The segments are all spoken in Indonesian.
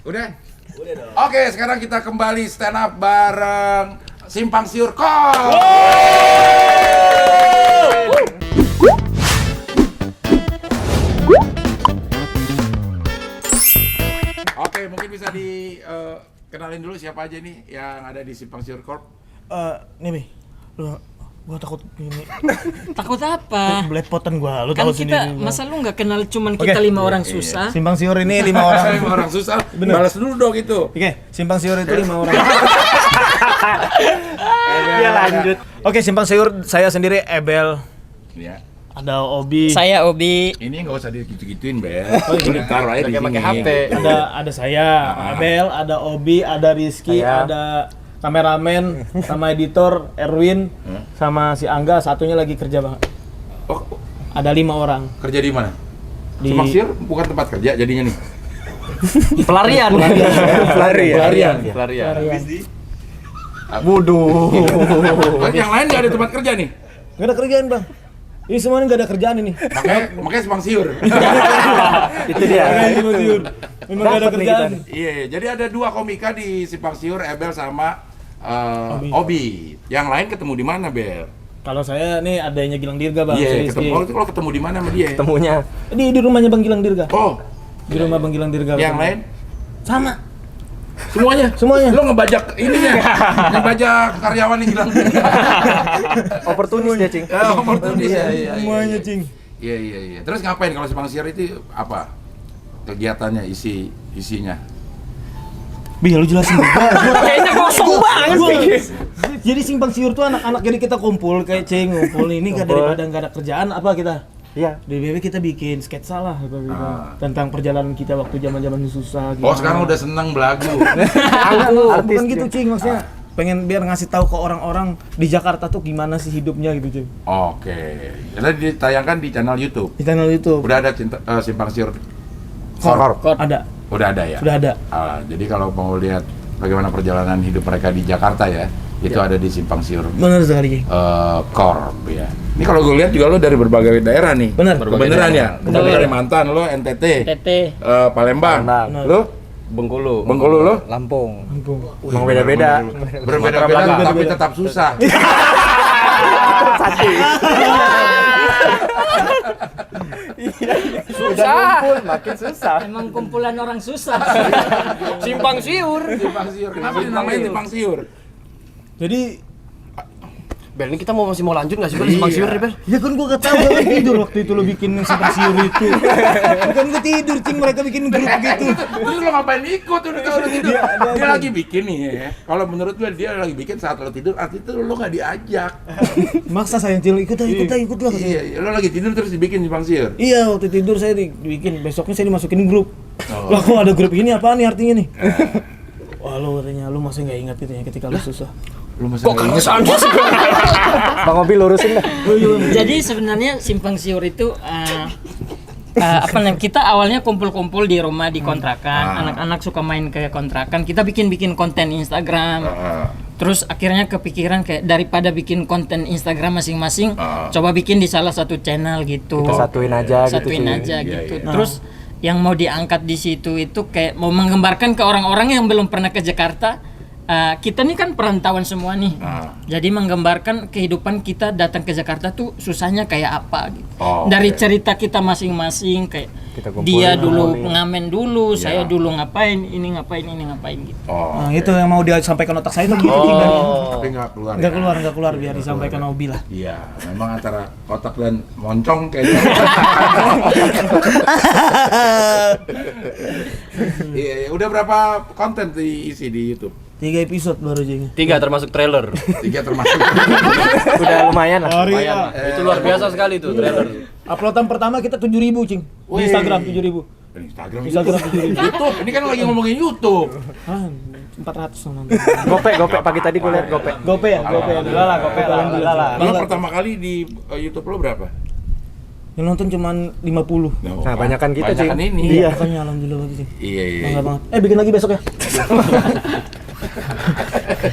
Udah? Udah dong. Oke, sekarang kita kembali stand up bareng Simpang Siur Kor. Oke, mungkin bisa dikenalin dulu siapa aja nih yang ada di Simpang Siur Corp. Nih Mi, gua takut ini. Takut apa? Belepotan gua, lu Kan takut kita, sini. masa lu nggak kenal cuman kita 5 orang susah? Simpang Siur ini 5 orang. 5 orang susah, balas dulu dong itu. Oke, Simpang Siur itu 5 orang. Dia lanjut. Oke, Simpang Siur saya sendiri Ebel. Ya. Ada Obi. Saya Obi. Ini nggak usah digitu-gituin, Bel. Ini taruh aja di sini. Pakai HP. Ada saya, Ebel, ada Obi, ada Rizky, Saya. ada kameramen, sama editor Erwin, sama si Angga, satunya lagi kerja banget. Oh, Ada 5 orang. kerja di mana? Di- Simpang Siur bukan tempat kerja jadinya nih. Pelarian. Pelarian. Waduh. Yang lain nggak ada tempat kerja nih. Gak ada kerjaan bang. Ini semuanya gak ada kerjaan ini. Makanya Simpang Siur. Itu dia. Simpang Siur. Memang gak ada Dapet nih kerjaan. kita. Iya, jadi ada 2 komika di Simpang Siur, Ebel sama Obi. Yang lain ketemu di mana, Bel? Kalau saya nih adanya Gilang Dirga bang. Iya, si Rizky. ketemu. Kalau ketemu di mana sama dia? Ketemunya Di rumahnya Bang Gilang Dirga. Oh, Di rumah Bang Gilang Dirga. yang lain? sama. Semuanya? Semuanya. Lo ngebajak ininya? Ngebajak karyawan yang hilang. oportunis dia, Cing. Oportunis. Iya. Semuanya cing. Iya. Terus ngapain kalau Simpang Siur itu apa? Kegiatannya, isinya? Bi, lu jelasin juga. Kayaknya kosong banget sih. Jadi Simpang Siur tuh anak-anak, jadi kita kumpul kayak cing ngumpul ini kan daripada nggak ada kerjaan apa kita. Iya. Di BB kita bikin sketsa lah gitu, tentang perjalanan kita waktu zaman-zaman susah gitu. Oh, sekarang udah seneng belagu. Bukan gitu cing, maksudnya pengen biar ngasih tahu ke orang-orang di Jakarta tuh gimana sih hidupnya gitu cing. Oke. Jadi ditayangkan di channel YouTube. Di channel YouTube. Udah ada Simpang Siur Korp. Ada, Udah ada ya? sudah ada. Jadi kalau mau lihat bagaimana perjalanan hidup mereka di Jakarta ya, itu ada di Simpang Siur Bener sekali. Corp ya. Ini kalau gue lihat juga lo dari berbagai daerah nih. Bener. Beneran ya? Bener. Lo Kalimantan, lo NTT, TT. Palembang. Palembang. Lo Bengkulu. Bengkulu lo? Lampung. Ampun. Emang beda-beda. Berbeda-beda tapi tetap susah. Susah. Makin susah. Emang kumpulan orang susah. Simpang Siur. Simpang Siur. Kenapa dinamain Simpang Siur? Jadi Bel, ini kita masih mau lanjut nggak sih Bel? Simpang Siur nih Bel? ya kan gua gak tahu, gua kan tidur waktu itu lo bikin Simpang Siur itu. Bukan gua tidur cing, mereka bikin grup gitu. Terus lo ngapain ikut udah tahu lo tidur? Dia lagi bikin nih ya. Kalau menurut gue dia lagi bikin saat lo tidur, arti itu lo nggak diajak. Maksa saya cil, ikut lah. Iya, lo lagi tidur terus dibikin Simpang Siur. Iya, waktu tidur saya dibikin, besoknya saya dimasukin grup. Oh. Lah kok ada grup ini, apaan nih artinya nih? Wah lo katanya, lu masih nggak ingat itu ya ketika lu susah. Lo masa nggak inget? Bang Obi lurusin dah. Jadi sebenarnya Simpang Siur itu apa namanya, kita awalnya kumpul-kumpul di rumah di kontrakan, anak-anak suka main ke kontrakan, kita bikin konten Instagram. Terus akhirnya kepikiran kayak daripada bikin konten Instagram masing-masing, coba bikin di salah satu channel gitu. Kita satuin aja gitu Satuin sih. aja Iya, gitu. iya. Terus yang mau diangkat di situ itu kayak mau menggambarkan ke orang-orang yang belum pernah ke Jakarta. Kita nih kan perantauan semua nih, jadi menggambarkan kehidupan kita datang ke Jakarta tuh susahnya kayak apa gitu. Dari cerita kita masing-masing, kayak Kita kumpulin dia dulu ngomongin. pengamen dulu, Ya. saya dulu ngapain, ini ngapain gitu. Nah itu yang mau dia sampaikan otak saya tuh gitu. Tapi nggak keluar. Nggak keluar biar disampaikan Obi lah. Iya, memang antara kotak dan moncong kayaknya. Iya, udah berapa konten diisi di YouTube? 3 episode baru aja. 3 termasuk trailer. 3 termasuk. Udah lumayan lah. Sorry, Lumayan lah. Itu luar biasa sekali tuh trailer. Uploadan pertama kita 7.000 cing. Di Wih. Instagram 7.000. Instagram, Instagram YouTube. YouTube. Ini kan lagi ngomongin YouTube. Ah, 400 nonton. Gopek pagi tadi gue liat gopek. Gope ya, Alhamdulillah lah, gopek alhamdulillah lah. Lo pertama kali di YouTube lo berapa? Yang nonton cuman 50. Nah, banyakan kita, Cing. Banyakan ini. Iya, makanya alhamdulillah banget sih. Iya. Bangga banget. Bikin lagi besok ya.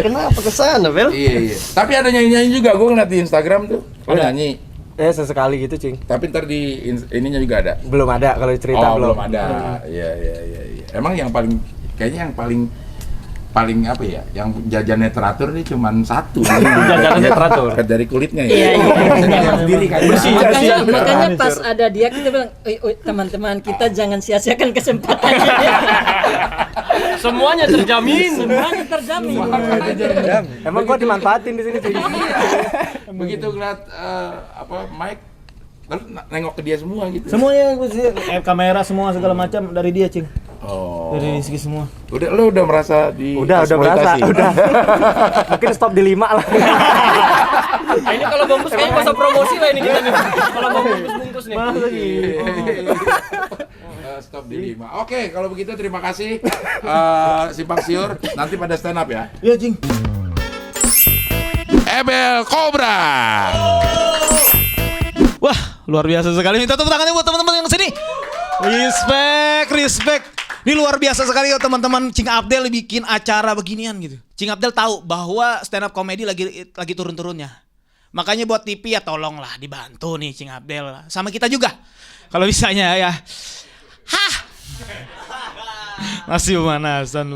Kenapa kesana Bel? Iya. Tapi ada nyanyi-nyanyi juga, gue ngeliat di Instagram tuh. Lo nyanyi. Sesekali gitu Cing. Tapi ntar di ininya juga ada. Belum ada kalau cerita Belum ada. Iya. Emang yang paling kayaknya yang paling apa ya, yang jajannya teratur ini cuman satu. Jajannya teratur. Dari kulitnya ya. Iya, iya. Sendiri kan. Bersih. Makanya pas ada dia kita bilang, teman-teman kita jangan sia-siakan kesempatan. Semuanya terjamin. Semuanya terjamin. Emang gua dimanfaatin di sini sih. Begitu ngeliat Mike, terus nengok ke dia semua gitu. Semuanya kamera semua segala macam dari dia, Cing. Oh. Dari segi semua. Lu udah merasa di Udah berasa, udah. Mungkin stop di 5 lah. Nah, ini kalau bungkus kayaknya masa promosi lah ini kita nih. Kalau mau bungkus nih. Stop di 5. Oke, kalau begitu terima kasih Simpang Siur. Nanti pada stand up ya. Iya, Cing. Ebel Cobra. Wah, luar biasa sekali. Minta tepuk tangannya buat teman-teman yang sini. Respect. Ini luar biasa sekali ya teman-teman. Cing Abdel bikin acara beginian gitu. Cing Abdel tahu bahwa stand up comedy lagi turun-turunnya. Makanya buat TV ya tolonglah dibantu nih Cing Abdel. Sama kita juga. Kalau bisanya ya. Hah. Masih pemanasan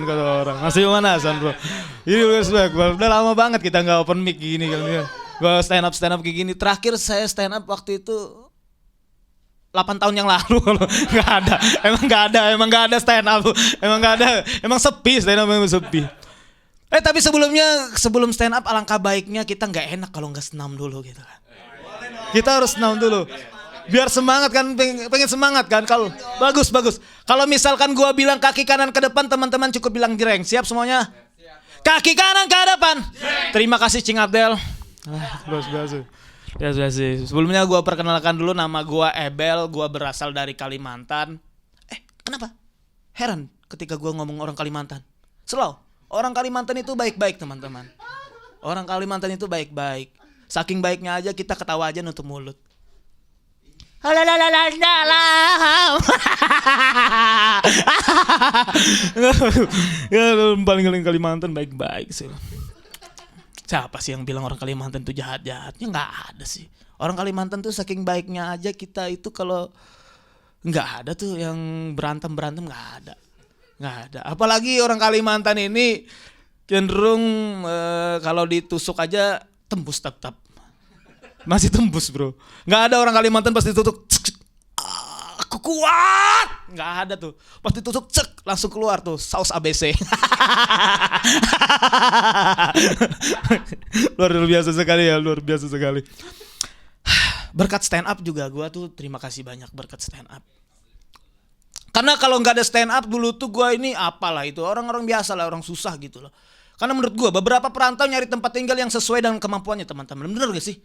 kata orang. Masih pemanasan, Bro. Ini respect, bro. Udah lama banget kita nggak open mic gini kan ya. Gua stand up kayak gini. Terakhir saya stand up waktu itu 8 tahun yang lalu kalau emang nggak ada stand up, emang sepi stand up, emang sepi. Tapi sebelum stand up alangkah baiknya kita nggak enak kalau nggak senam dulu gitu kan. Kita harus senam dulu, biar semangat kan, pengen semangat kan. Kalau bagus. Kalau misalkan gua bilang kaki kanan ke depan, teman-teman cukup bilang jreng. Siap semuanya? Kaki kanan ke depan. Terima kasih Cing Abdel. Biasa. Ya sudah sih. Sebelumnya gue perkenalkan dulu, nama gue Ebel, gue berasal dari Kalimantan. Kenapa? Heran ketika gue ngomong orang Kalimantan. Slow. Orang Kalimantan itu baik-baik teman-teman. Orang Kalimantan itu baik-baik. Saking baiknya aja kita ketawa aja nutup mulut. Paling Kalimantan baik-baik sih. Siapa sih yang bilang orang Kalimantan itu jahat-jahatnya? Nggak ada sih. Orang Kalimantan tuh saking baiknya aja kita itu kalau nggak ada tuh yang berantem nggak ada. Apalagi orang Kalimantan ini cenderung kalau ditusuk aja tembus tetap. Masih tembus, bro. Nggak ada orang Kalimantan pasti ditusuk. Aku kuat. Nggak ada tuh. Pas ditusuk cek langsung keluar tuh saus ABC. luar biasa sekali. Berkat stand up juga gue tuh terima kasih banyak berkat stand up. Karena kalau nggak ada stand up dulu tuh gue ini apalah itu orang-orang biasa lah, orang susah gitu loh. Karena menurut gue beberapa perantau nyari tempat tinggal yang sesuai dengan kemampuannya teman-teman. Bener gak sih?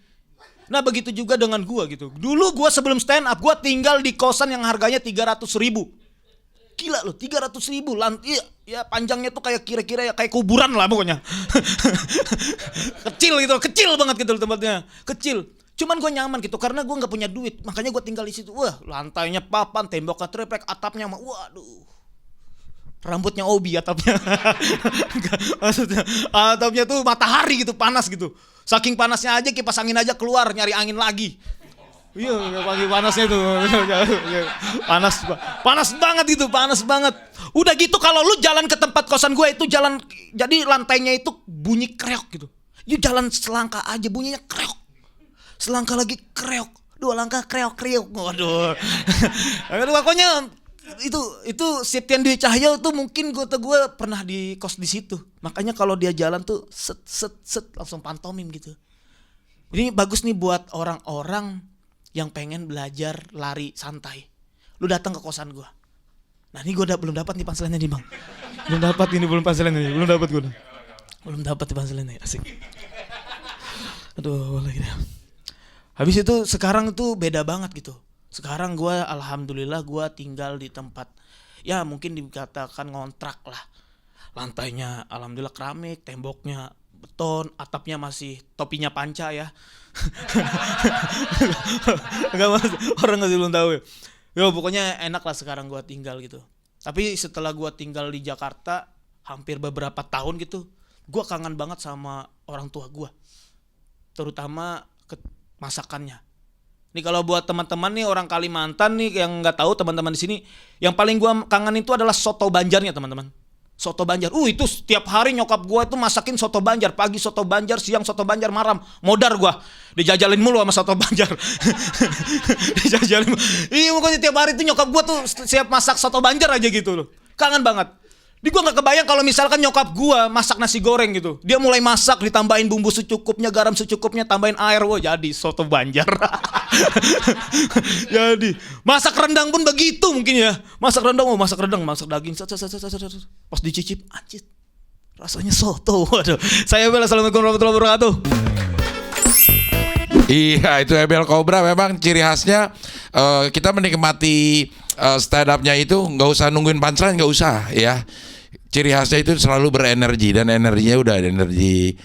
Nah begitu juga dengan gue gitu. Dulu gue sebelum stand up gue tinggal di kosan yang harganya 300.000. Gila loh, 300.000 ya panjangnya tuh kayak kira-kira ya kayak kuburan lah pokoknya. kecil banget gitu loh tempatnya, kecil. Cuman gue nyaman gitu karena gue nggak punya duit, makanya gue tinggal di situ. Wah, lantainya papan, temboknya triplek, atapnya waduh. Rambutnya Obi atapnya. Maksudnya atapnya tuh matahari gitu, panas gitu. Saking panasnya aja kipas angin aja keluar nyari angin lagi. Iya, pagi panasnya tuh. Panas banget. Udah gitu kalau lu jalan ke tempat kosan gue itu jalan, jadi lantainya itu bunyi kreok gitu. You jalan selangkah aja bunyinya kreok. Selangkah lagi kreok. 2 langkah kreok. Waduh. Pokoknya itu Septian Dwi Cahyo tuh mungkin gue pernah di kos di situ. Makanya kalau dia jalan tuh set langsung pantomim gitu. Ini bagus nih buat orang-orang yang pengen belajar lari santai. Lu datang ke kosan gue. Nah ini gue belum dapat nih punchline-nya nih bang. Belum dapat gue. Belum dapat nih punchline-nya, asik. Aduh lagi deh. Habis itu sekarang tuh beda banget gitu. Sekarang gue alhamdulillah gue tinggal di tempat ya mungkin dikatakan ngontrak lah. Lantainya alhamdulillah keramik, temboknya beton, atapnya masih topinya panca ya. Orang nggak belum tahu ya. Ya pokoknya enak lah sekarang gue tinggal gitu. Tapi setelah gue tinggal di Jakarta hampir beberapa tahun gitu, gue kangen banget sama orang tua gue. Terutama masakannya. Nih kalau buat teman-teman nih orang Kalimantan nih yang nggak tahu teman-teman di sini, yang paling gua kangen itu adalah soto Banjarnya teman-teman. Soto Banjar. Itu setiap hari nyokap gua itu masakin soto Banjar, pagi soto Banjar, siang soto Banjar, malam modar gua. Dijajalin mulu sama soto Banjar. Dijajalin. Iya, pokoknya tiap hari tuh nyokap gua tuh siap masak soto Banjar aja gitu loh. Kangen banget. Di gua nggak kebayang kalau misalkan nyokap gua masak nasi goreng gitu. Dia mulai masak, ditambahin bumbu secukupnya, garam secukupnya, tambahin air, wah jadi soto Banjar. Jadi masak rendang pun begitu mungkin ya. Masak rendang, masak daging. Pas dicicip, anjir. Rasanya soto. Waduh. Saya Bel, assalamualaikum warahmatullahi wabarakatuh. Iya, itu Ebel Cobra memang ciri khasnya kita menikmati stand up-nya itu nggak usah nungguin punchline, nggak usah ya. Ciri khasnya itu selalu berenergi dan energinya udah energi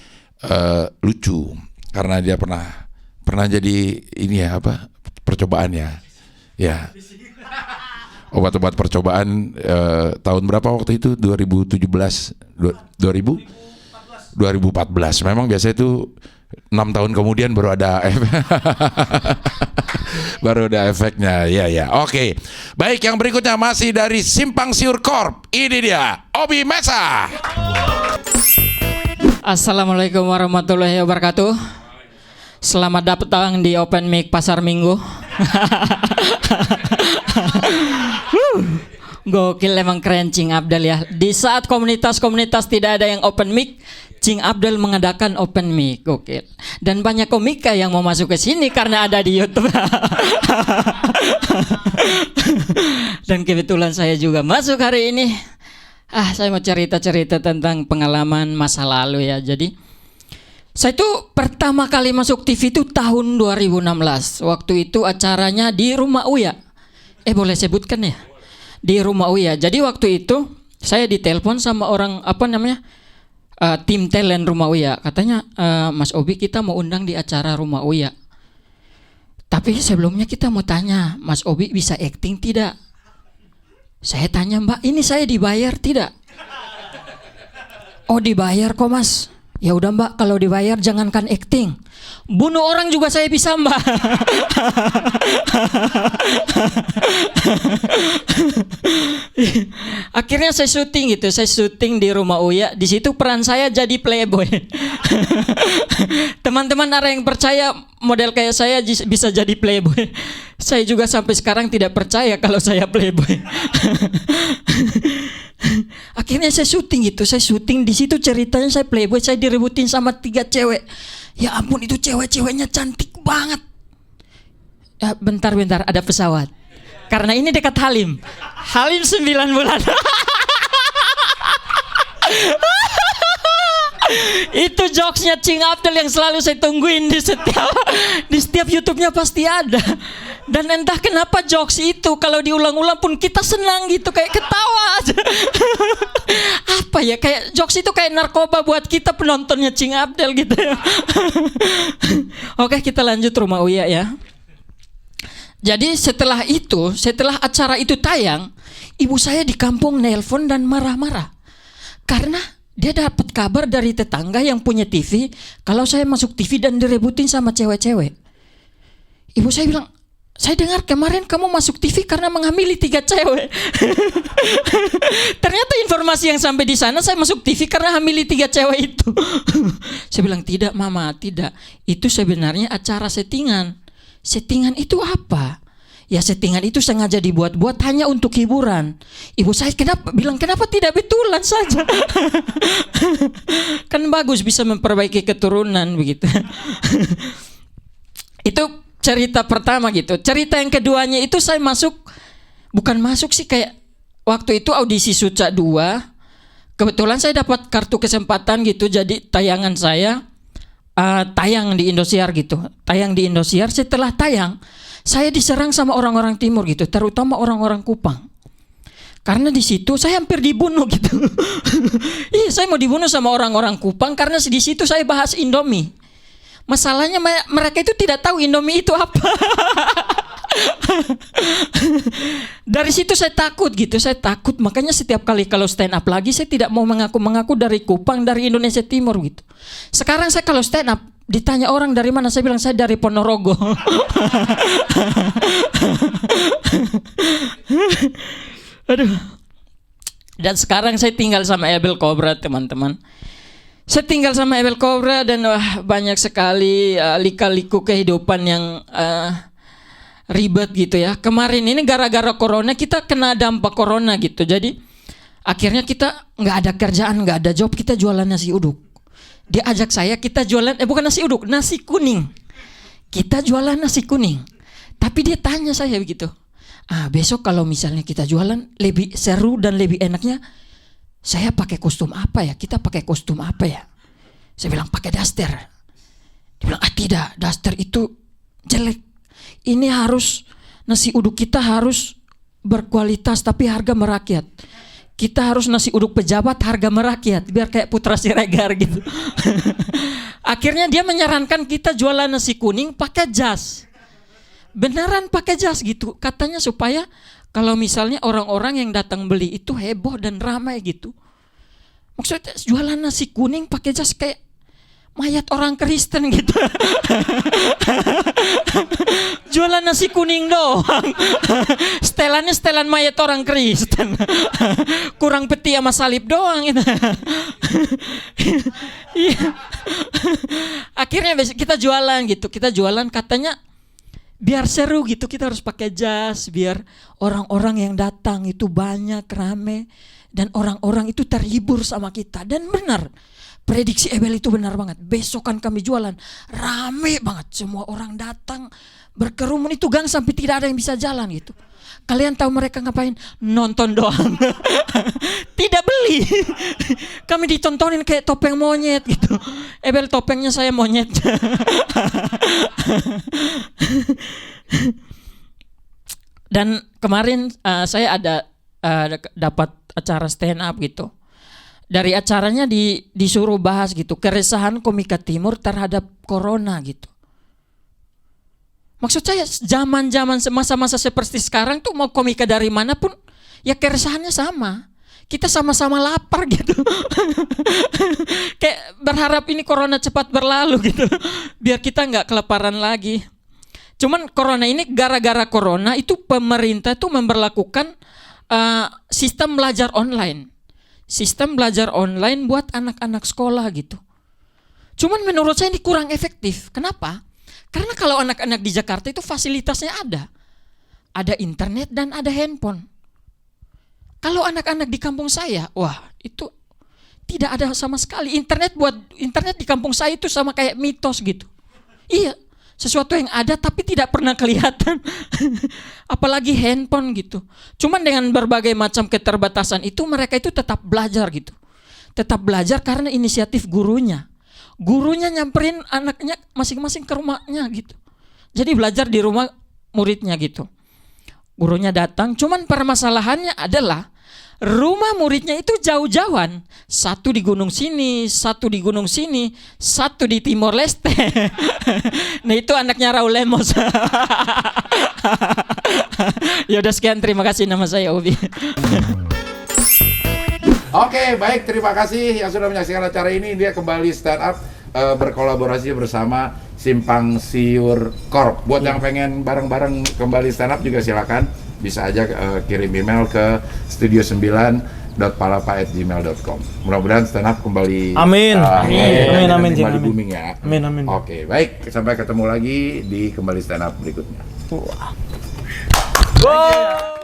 lucu karena dia pernah jadi ini ya apa percobaan ya. Obat-obat percobaan tahun berapa waktu itu 2017 2014 memang biasa itu 6 tahun kemudian baru ada efeknya ya. Oke. Baik, yang berikutnya masih dari Simpang Siur Corp. Ini dia Obi Mesa. Assalamualaikum warahmatullahi wabarakatuh. Selamat datang di Open Mic Pasar Minggu. Gokil, emang keren Cing Abdel ya. Di saat komunitas-komunitas tidak ada yang open mic, Cing Abdel mengadakan open mic. Gokil. Dan banyak komika yang mau masuk ke sini karena ada di YouTube. Dan kebetulan saya juga masuk hari ini. Saya mau cerita-cerita tentang pengalaman masa lalu ya. Jadi saya itu pertama kali masuk TV itu tahun 2016. Waktu itu acaranya di Rumah Uya. Boleh sebutkan ya? Di Rumah Uya. Jadi waktu itu saya ditelepon sama orang tim talent Rumah Uya. Katanya Mas Obi, kita mau undang di acara Rumah Uya. Tapi sebelumnya kita mau tanya, Mas Obi bisa acting tidak? Saya tanya, Mbak, ini saya dibayar tidak? Oh, dibayar kok Mas. Ya udah Mbak, kalau dibayar jangankan acting, bunuh orang juga saya bisa Mbak. Akhirnya saya syuting gitu, di Rumah Uya. Di situ peran saya jadi playboy. Teman-teman ada yang percaya model kayak saya bisa jadi playboy? Saya juga sampai sekarang tidak percaya kalau saya playboy. Akhirnya saya syuting di situ ceritanya saya playboy, saya direbutin sama 3 cewek. Ya ampun, itu cewek-ceweknya cantik banget. Ya, bentar ada pesawat. Karena ini dekat Halim 9 bulan. Itu jokesnya Cing Abdel yang selalu saya tungguin di setiap YouTube-nya pasti ada. Dan entah kenapa jokes itu kalau diulang-ulang pun kita senang gitu, kayak ketawa aja. Apa ya, kayak jokes itu kayak narkoba buat kita penontonnya Cing Abdel gitu ya. Oke, kita lanjut Rumah Uya ya. Jadi setelah acara itu tayang, ibu saya di kampung nelpon dan marah-marah. Karena dia dapat kabar dari tetangga yang punya TV kalau saya masuk TV dan direbutin sama cewek-cewek. Ibu saya bilang, saya dengar kemarin kamu masuk TV karena menghamili 3 cewek. Ternyata informasi yang sampai di sana saya masuk TV karena hamili 3 cewek itu. Saya bilang, tidak Mama, tidak. Itu sebenarnya acara settingan. Settingan itu apa? Ya settingan itu sengaja dibuat-buat hanya untuk hiburan. Ibu saya kenapa tidak betulan saja? Kan bagus, bisa memperbaiki keturunan begitu. Itu cerita pertama gitu. Cerita yang keduanya itu saya bukan masuk sih, kayak waktu itu audisi Suca 2. Kebetulan saya dapat kartu kesempatan gitu, jadi tayangan saya tayang di Indosiar gitu. Tayang di Indosiar, setelah tayang saya diserang sama orang-orang timur gitu, terutama orang-orang Kupang. Karena di situ saya hampir dibunuh gitu. Iya, saya mau dibunuh sama orang-orang Kupang karena di situ saya bahas Indomie. Masalahnya mereka itu tidak tahu Indomie itu apa. Dari situ saya takut gitu, makanya setiap kali kalau stand up lagi saya tidak mau mengaku dari Kupang, dari Indonesia Timur gitu. Sekarang saya kalau stand up ditanya orang dari mana, saya bilang saya dari Ponorogo. Aduh. Dan sekarang saya tinggal sama Abel Cobra, teman-teman. Saya tinggal sama Abel Cobra dan banyak sekali lika-liku kehidupan yang ribet gitu ya. Kemarin ini gara-gara corona kita kena dampak corona gitu. Jadi akhirnya kita nggak ada kerjaan, nggak ada job, kita jualan nasi uduk. Dia ajak saya, kita jualan bukan nasi uduk, nasi kuning. Kita jualan nasi kuning. Tapi dia tanya saya begitu. Besok kalau misalnya kita jualan lebih seru dan lebih enaknya, saya pakai kostum apa ya? Kita pakai kostum apa ya? Saya bilang pakai daster. Dia bilang tidak, daster itu jelek. Ini harus nasi uduk kita harus berkualitas tapi harga merakyat. Kita harus nasi uduk pejabat harga merakyat biar kayak Putra Siregar gitu. Akhirnya dia menyarankan kita jualan nasi kuning pakai jas. Beneran pakai jas gitu. Katanya supaya kalau misalnya orang-orang yang datang beli itu heboh dan ramai gitu. Maksudnya jualan nasi kuning pakai jas kayak mayat orang Kristen gitu. Jualan nasi kuning doang. Setelannya setelan mayat orang Kristen. Kurang peti sama salib doang gitu. Akhirnya kita jualan gitu. Kita jualan katanya biar seru gitu, kita harus pakai jas biar orang-orang yang datang itu banyak, rame, dan orang-orang itu terhibur sama kita. Dan benar, prediksi Abel itu benar banget. Besokan kami jualan rame banget, semua orang datang berkerumun, itu gang sampai tidak ada yang bisa jalan gitu. Kalian tahu mereka ngapain? Nonton doang. Tidak beli. Kami ditontonin kayak topeng monyet gitu. Abel topengnya saya monyet. Dan kemarin saya ada dapat acara stand up gitu. Dari acaranya disuruh bahas gitu keresahan Komika Timur terhadap corona gitu. Maksud saya zaman-zaman masa-masa seperti sekarang tuh mau komika dari mana pun ya keresahannya sama. Kita sama-sama lapar gitu. Kayak berharap ini corona cepat berlalu gitu. Biar kita nggak kelaparan lagi. Cuman corona ini gara-gara corona itu pemerintah tuh memberlakukan sistem belajar online. Sistem belajar online buat anak-anak sekolah gitu. Cuman menurut saya ini kurang efektif. Kenapa? Karena kalau anak-anak di Jakarta itu fasilitasnya ada. Ada internet dan ada handphone. Kalau anak-anak di kampung saya, wah itu tidak ada sama sekali. Internet di kampung saya itu sama kayak mitos gitu. Iya, sesuatu yang ada tapi tidak pernah kelihatan. Apalagi handphone gitu. Cuman dengan berbagai macam keterbatasan itu mereka itu tetap belajar gitu. Tetap belajar karena inisiatif gurunya. Gurunya nyamperin anaknya masing-masing ke rumahnya gitu. Jadi belajar di rumah muridnya gitu. Gurunya datang, cuman permasalahannya adalah rumah muridnya itu jauh-jauhan. Satu di gunung sini, satu di gunung sini, satu di Timor Leste. Nah itu anaknya Raul Lemos. Ya udah sekian, terima kasih, nama saya Obi. Oke, baik, terima kasih yang sudah menyaksikan acara ini. Dia kembali stand up berkolaborasi bersama Simpang Siur Corp. Buat yang pengen bareng-bareng kembali stand up juga silakan. Bisa aja kirim email ke studio9.palapa@gmail.com. Mudah-mudahan stand up kembali. Amin. Amin. Kembali booming ya. Amin. Oke, baik. Sampai ketemu lagi di kembali stand up berikutnya. Wow.